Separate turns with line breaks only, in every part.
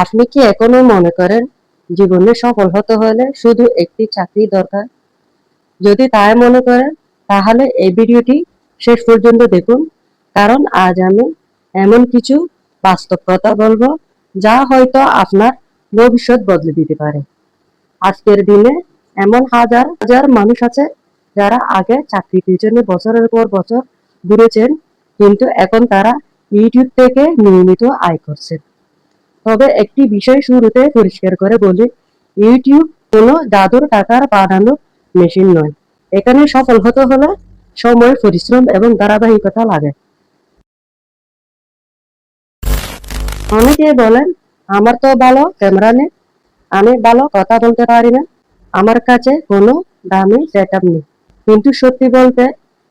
আপনি কি এখনো মনে করেন জীবনে সফল হতে হলে শুধু একটি চাকরি দরকার? যদি তাই মনে করেন তাহলে এই ভিডিওটি শেষ পর্যন্ত দেখুন, কারণ আজ আমি এমন কিছু বাস্তব কথা বলবো যা হয়তো আপনার ভবিষ্যৎ বদলে দিতে পারে। আজকের দিনে এমন হাজার হাজার মানুষ আছে যারা আগে চাকরির পিছনে বছরের পর বছর ঘুরেছেন, কিন্তু এখন তারা ইউটিউব থেকে নিয়মিত আয় করছেন। তবে একটি বিষয় শুরুতে পরিষ্কার করে বলি, ইউটিউব কোনো জাদুর টাকার বানানো মেশিন নয়। এখানে সফল হতে হলে সময়, পরিশ্রম এবং ধারাবাহিকতা লাগে। অনেকে বলেন, আমার তো ভালো ক্যামেরা নেই, আমি ভালো কথা বলতে পারি না, আমার কাছে কোনো দামি সেটআপ নেই। কিন্তু সত্যি বলতে,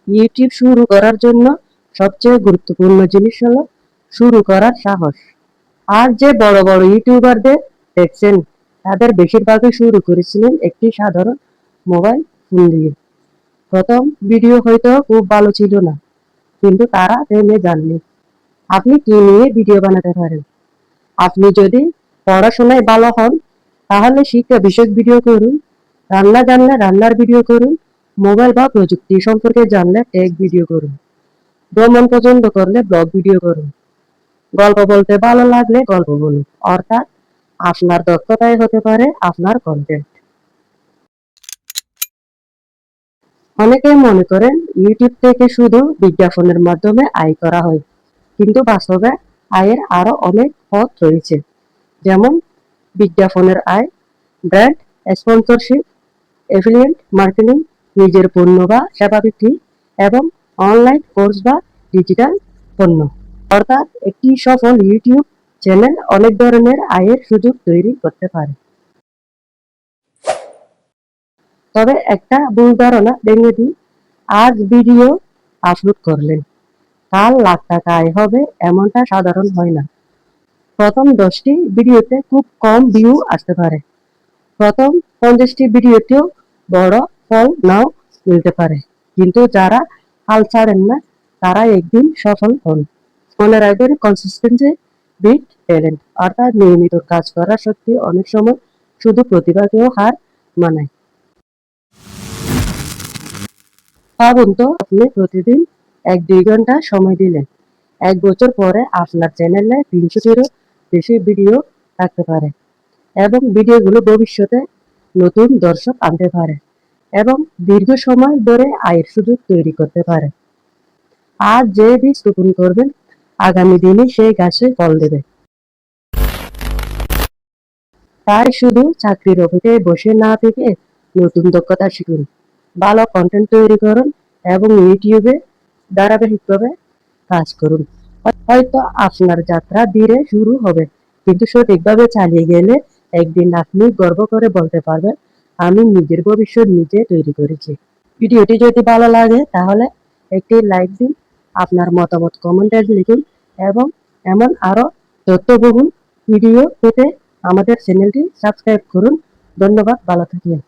ইউটিউব শুরু করার জন্য সবচেয়ে গুরুত্বপূর্ণ জিনিস হলো শুরু করার সাহস। আর যে বড় বড় ইউটিউবারদের দেখছেন, তাদের বেশিরভাগই শুরু করেছিলেন একটি সাধারণ মোবাইল ফোন দিয়ে। প্রথম ভিডিও হয়তো খুব ভালো ছিল না, কিন্তু তারা থেমে যাননি। আপনি কি নিয়ে ভিডিও বানাতে পারেন? আপনি যদি পড়াশোনায় ভালো হন, তাহলে শিক্ষা বিষয়ক ভিডিও করুন। রান্না জানলে রান্নার ভিডিও করুন। মোবাইল বা প্রযুক্তি সম্পর্কে জানলে টেক ভিডিও করুন। ভ্রমণ পছন্দ করলে ব্লগ ভিডিও করুন। গল্প বলতে ভালো লাগলে গল্প বলুন। অর্থাৎ আপনার দক্ষতাই হতে পারে আপনার কন্টেন্ট। অনেকে মনে করেন ইউটিউব থেকে শুধু বিজ্ঞাপনের মাধ্যমে আয় করা হয়, কিন্তু বাস্তবে আয়ের আরো অনেক পথ রয়েছে। যেমন বিজ্ঞাপনের আয়, ব্র্যান্ড স্পন্সরশিপ, এফিলিয়েট মার্কেটিং, নিজের পণ্য বা সেবা বিক্রি, এবং অনলাইন কোর্স বা ডিজিটাল পণ্য। অর্থাৎ একটি সফল ইউটিউব চ্যানেল অনেক ধরনের আয়ের সুযোগ তৈরি করতে পারে। তবে একটা ভুল ধারণা ভেঙে দিই, আজ ভিডিও আপলোড করলেন, কাল লাখ টাকা আয় হবে এমনটা সাধারণ হয় না। প্রথম 10টি ভিডিওতে খুব কম ভিউ আসতে পারে। প্রথম 50টি ভিডিওতেও বড় ফল নাও মিলতে পারে। কিন্তু যারা হাল ছাড়েন না, তারা একদিন সফল হন। মনে রাখবেন, কনসিস্টেন্সি বিট ট্যালেন্ট। অর্থাৎ নিয়মিত কাজ করার শক্তি অনেক সময় শুধু প্রতিভাকেও হার মানায়। ভাবুন তো, আপনি প্রতিদিন 1-2 ঘন্টা সময় দিলেন। 1 বছর পরে আপনার চ্যানেলে 300টিরও বেশি ভিডিও থাকতে পারে, এবং ভিডিওগুলো ভবিষ্যতে নতুন দর্শক আনতে পারে এবং দীর্ঘ সময় ধরে আয়ের সুযোগ তৈরি করতে পারে। আজ যে বীজ রোপণ করবেন, আগামী দিনে সেই গাছে ফল দেবে। তাই শুধু চাকরির অপেক্ষায় বসে না থেকে নতুন দক্ষতা শিখুন, ভালো কন্টেন্ট তৈরি করুন এবং ইউটিউবে ধারাবাহিকভাবে কাজ করুন। হয়তো আপনার যাত্রা ধীরে শুরু হবে, কিন্তু সঠিকভাবে চালিয়ে গেলে একদিন আপনি গর্ব করে বলতে পারবেন, আমি নিজের ভবিষ্যৎ নিজে তৈরি করেছি। ভিডিওটি যদি ভালো লাগে তাহলে একটি লাইক দিন, আপনার মতামত কমেন্টে লিখুন, এবং এমন আরো তথ্যবহুল ভিডিও পেতে আমাদের চ্যানেলটি সাবস্ক্রাইব করুন। ধন্যবাদ, ভালো থাকুন।